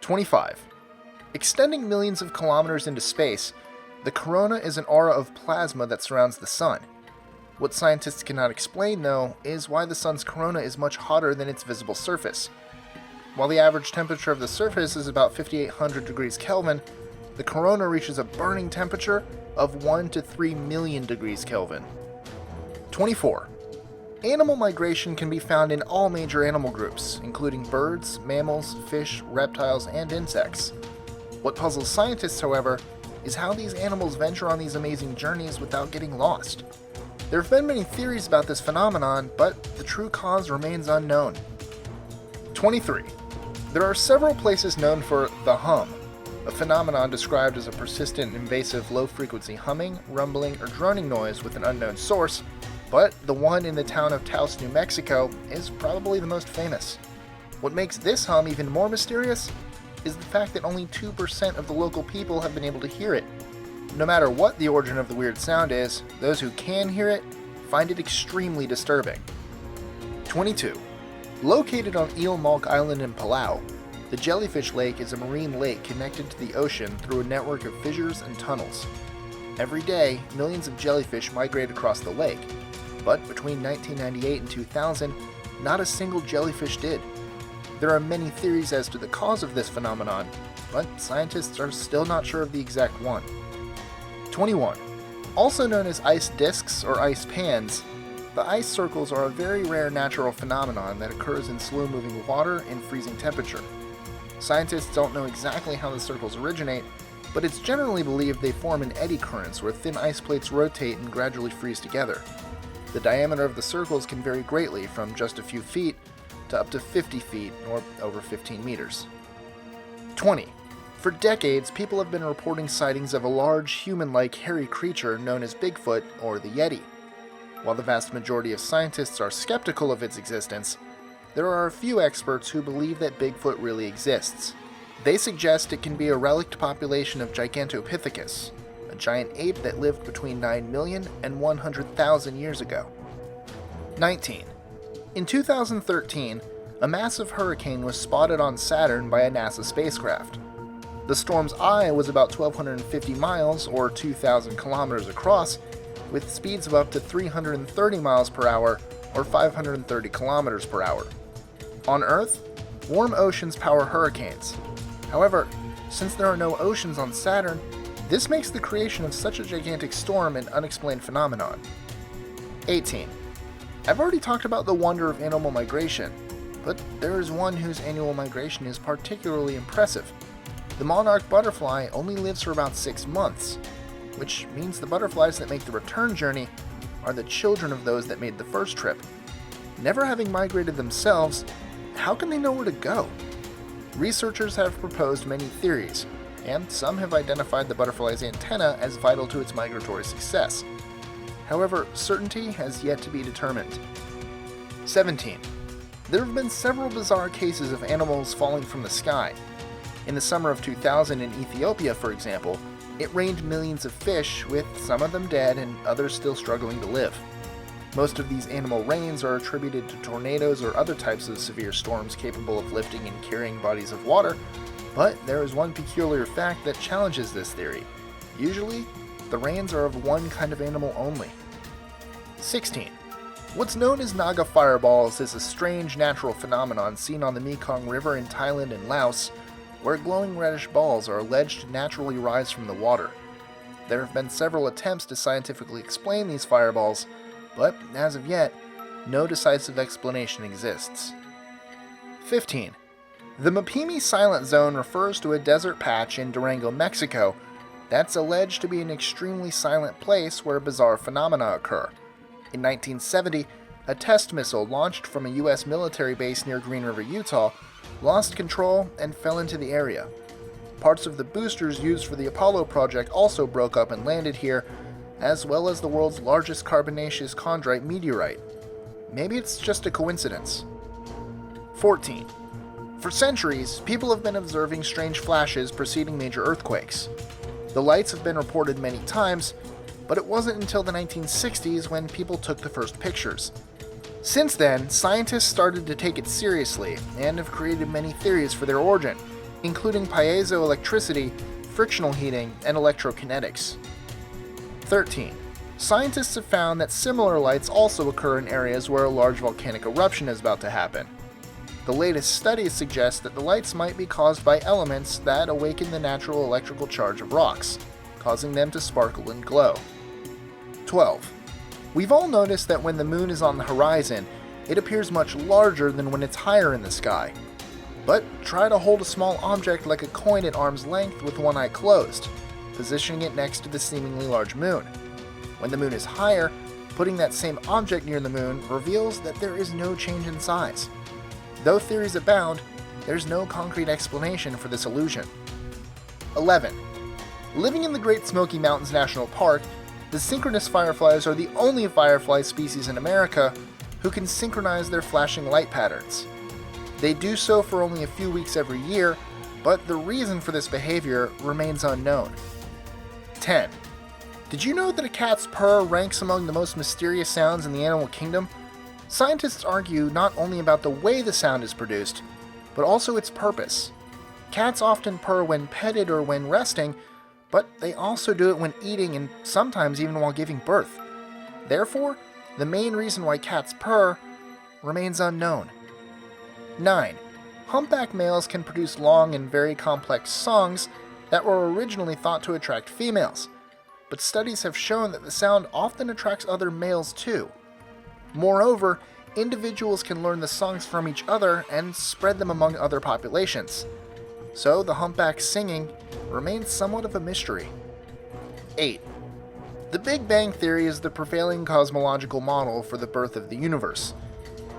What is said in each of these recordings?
25. Extending millions of kilometers into space, the corona is an aura of plasma that surrounds the sun. What scientists cannot explain, though, is why the sun's corona is much hotter than its visible surface. While the average temperature of the surface is about 5,800 degrees Kelvin, the corona reaches a burning temperature of 1 to 3 million degrees Kelvin. 24. Animal migration can be found in all major animal groups, including birds, mammals, fish, reptiles, and insects. What puzzles scientists, however, is how these animals venture on these amazing journeys without getting lost. There have been many theories about this phenomenon, but the true cause remains unknown. 23. There are several places known for the hum, a phenomenon described as a persistent, invasive, low-frequency humming, rumbling, or droning noise with an unknown source, but the one in the town of Taos, New Mexico, is probably the most famous. What makes this hum even more mysterious is the fact that only 2% of the local people have been able to hear it. No matter what the origin of the weird sound is, those who can hear it find it extremely disturbing. 22. Located on Eel Malk Island in Palau, the Jellyfish Lake is a marine lake connected to the ocean through a network of fissures and tunnels. Every day, millions of jellyfish migrate across the lake, but between 1998 and 2000, not a single jellyfish did. There are many theories as to the cause of this phenomenon, but scientists are still not sure of the exact one. 21. Also known as ice disks or ice pans, the ice circles are a very rare natural phenomenon that occurs in slow-moving water in freezing temperature. Scientists don't know exactly how the circles originate, but it's generally believed they form in eddy currents where thin ice plates rotate and gradually freeze together. The diameter of the circles can vary greatly from just a few feet to up to 50 feet or over 15 meters. 20. For decades, people have been reporting sightings of a large, human-like hairy creature known as Bigfoot or the Yeti. While the vast majority of scientists are skeptical of its existence, there are a few experts who believe that Bigfoot really exists. They suggest it can be a relict population of Gigantopithecus, a giant ape that lived between 9 million and 100,000 years ago. 19. In 2013, a massive hurricane was spotted on Saturn by a NASA spacecraft. The storm's eye was about 1,250 miles or 2,000 kilometers across, with speeds of up to 330 miles per hour or 530 kilometers per hour. On Earth, warm oceans power hurricanes. However, since there are no oceans on Saturn, this makes the creation of such a gigantic storm an unexplained phenomenon. 18. I've already talked about the wonder of animal migration, but there is one whose annual migration is particularly impressive. The monarch butterfly only lives for about 6 months, which means the butterflies that make the return journey are the children of those that made the first trip. Never having migrated themselves, how can they know where to go? Researchers have proposed many theories, and some have identified the butterfly's antenna as vital to its migratory success. However, certainty has yet to be determined. 17. There have been several bizarre cases of animals falling from the sky. In the summer of 2000 in Ethiopia, for example, it rained millions of fish, with some of them dead and others still struggling to live. Most of these animal rains are attributed to tornadoes or other types of severe storms capable of lifting and carrying bodies of water, but there is one peculiar fact that challenges this theory. Usually, the rains are of one kind of animal only. 16. What's known as Naga fireballs is a strange natural phenomenon seen on the Mekong River in Thailand and Laos, where glowing reddish balls are alleged to naturally rise from the water. There have been several attempts to scientifically explain these fireballs, but as of yet, no decisive explanation exists. 15. The Mapimi Silent Zone refers to a desert patch in Durango, Mexico, that's alleged to be an extremely silent place where bizarre phenomena occur. In 1970, a test missile launched from a U.S. military base near Green River, Utah, lost control and fell into the area. Parts of the boosters used for the Apollo project also broke up and landed here, as well as the world's largest carbonaceous chondrite meteorite. Maybe it's just a coincidence. 14. For centuries, people have been observing strange flashes preceding major earthquakes. The lights have been reported many times, but it wasn't until the 1960s when people took the first pictures. Since then, scientists started to take it seriously and have created many theories for their origin, including piezoelectricity, frictional heating, and electrokinetics. 13. Scientists have found that similar lights also occur in areas where a large volcanic eruption is about to happen. The latest studies suggest that the lights might be caused by elements that awaken the natural electrical charge of rocks, causing them to sparkle and glow. 12. We've all noticed that when the moon is on the horizon, it appears much larger than when it's higher in the sky. But try to hold a small object like a coin at arm's length with one eye closed, positioning it next to the seemingly large moon. When the moon is higher, putting that same object near the moon reveals that there is no change in size. Though theories abound, there's no concrete explanation for this illusion. 11. Living in the Great Smoky Mountains National Park, the synchronous fireflies are the only firefly species in America who can synchronize their flashing light patterns. They do so for only a few weeks every year, but the reason for this behavior remains unknown. 10. Did you know that a cat's purr ranks among the most mysterious sounds in the animal kingdom? Scientists argue not only about the way the sound is produced, but also its purpose. Cats often purr when petted or when resting, but they also do it when eating and sometimes even while giving birth. Therefore, the main reason why cats purr remains unknown. 9. Humpback males can produce long and very complex songs that were originally thought to attract females, but studies have shown that the sound often attracts other males too. Moreover, individuals can learn the songs from each other and spread them among other populations. So the humpback singing remains somewhat of a mystery. 8. The Big Bang Theory is the prevailing cosmological model for the birth of the universe.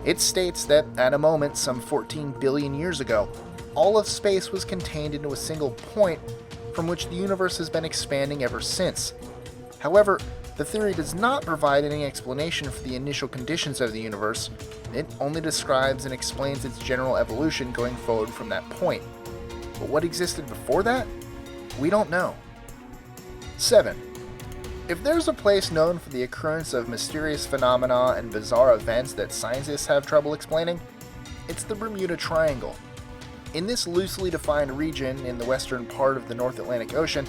It states that at a moment some 14 billion years ago, all of space was contained into a single point from which the universe has been expanding ever since. However, the theory does not provide any explanation for the initial conditions of the universe. It only describes and explains its general evolution going forward from that point. But what existed before that? We don't know. 7. If there's a place known for the occurrence of mysterious phenomena and bizarre events that scientists have trouble explaining, it's the Bermuda Triangle. In this loosely defined region in the western part of the North Atlantic Ocean,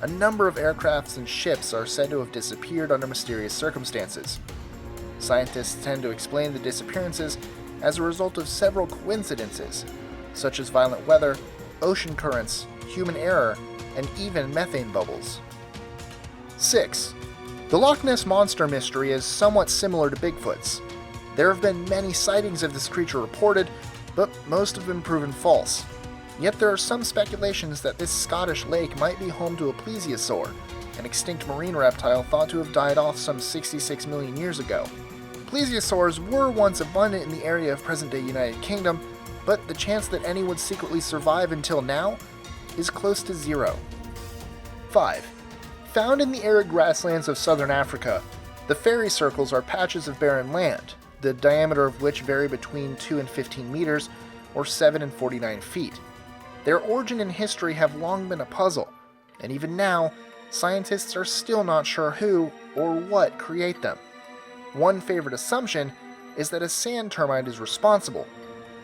a number of aircrafts and ships are said to have disappeared under mysterious circumstances. Scientists tend to explain the disappearances as a result of several coincidences, such as violent weather, ocean currents, human error, and even methane bubbles. 6. The Loch Ness Monster mystery is somewhat similar to Bigfoot's. There have been many sightings of this creature reported, but most have been proven false. Yet there are some speculations that this Scottish lake might be home to a plesiosaur, an extinct marine reptile thought to have died off some 66 million years ago. Plesiosaurs were once abundant in the area of present-day United Kingdom, but the chance that any would secretly survive until now is close to zero. 5. Found in the arid grasslands of southern Africa, the fairy circles are patches of barren land, the diameter of which vary between 2 and 15 meters, or 7 and 49 feet. Their origin and history have long been a puzzle, and even now, scientists are still not sure who or what create them. One favorite assumption is that a sand termite is responsible,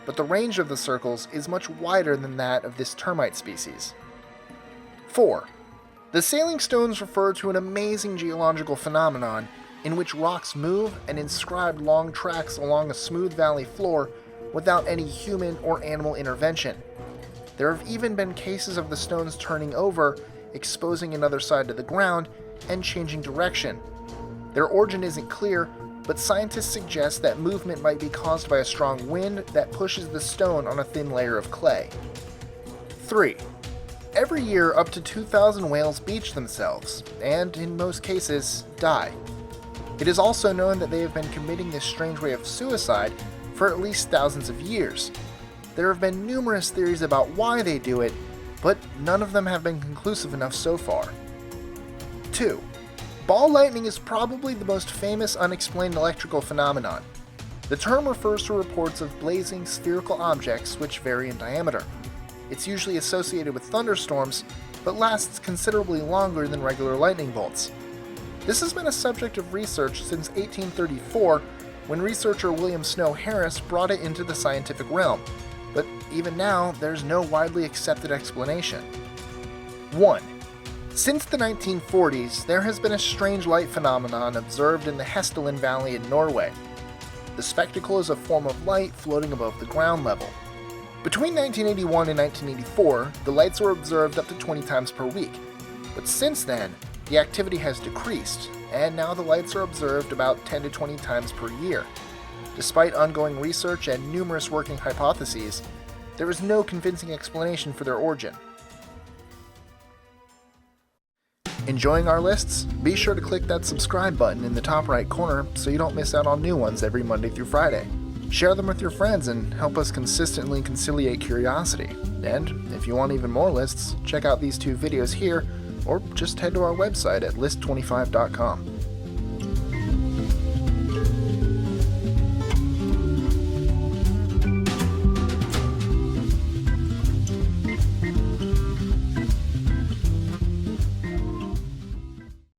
but the range of the circles is much wider than that of this termite species. 4. The sailing stones refer to an amazing geological phenomenon in which rocks move and inscribe long tracks along a smooth valley floor without any human or animal intervention. There have even been cases of the stones turning over, exposing another side to the ground, and changing direction. Their origin isn't clear, but scientists suggest that movement might be caused by a strong wind that pushes the stone on a thin layer of clay. 3. Every year, up to 2,000 whales beach themselves, and, in most cases, die. It is also known that they have been committing this strange way of suicide for at least thousands of years. There have been numerous theories about why they do it, but none of them have been conclusive enough so far. 2. Ball lightning is probably the most famous unexplained electrical phenomenon. The term refers to reports of blazing spherical objects which vary in diameter. It's usually associated with thunderstorms, but lasts considerably longer than regular lightning bolts. This has been a subject of research since 1834, when researcher William Snow Harris brought it into the scientific realm, but even now, there's no widely accepted explanation. 1. Since the 1940s, there has been a strange light phenomenon observed in the Hesteland Valley in Norway. The spectacle is a form of light floating above the ground level. Between 1981 and 1984, the lights were observed up to 20 times per week, but since then, the activity has decreased, and now the lights are observed about 10 to 20 times per year. Despite ongoing research and numerous working hypotheses, there is no convincing explanation for their origin. Enjoying our lists? Be sure to click that subscribe button in the top right corner so you don't miss out on new ones every Monday through Friday. Share them with your friends and help us consistently conciliate curiosity. And if you want even more lists, check out these 2 videos here, or just head to our website at list25.com.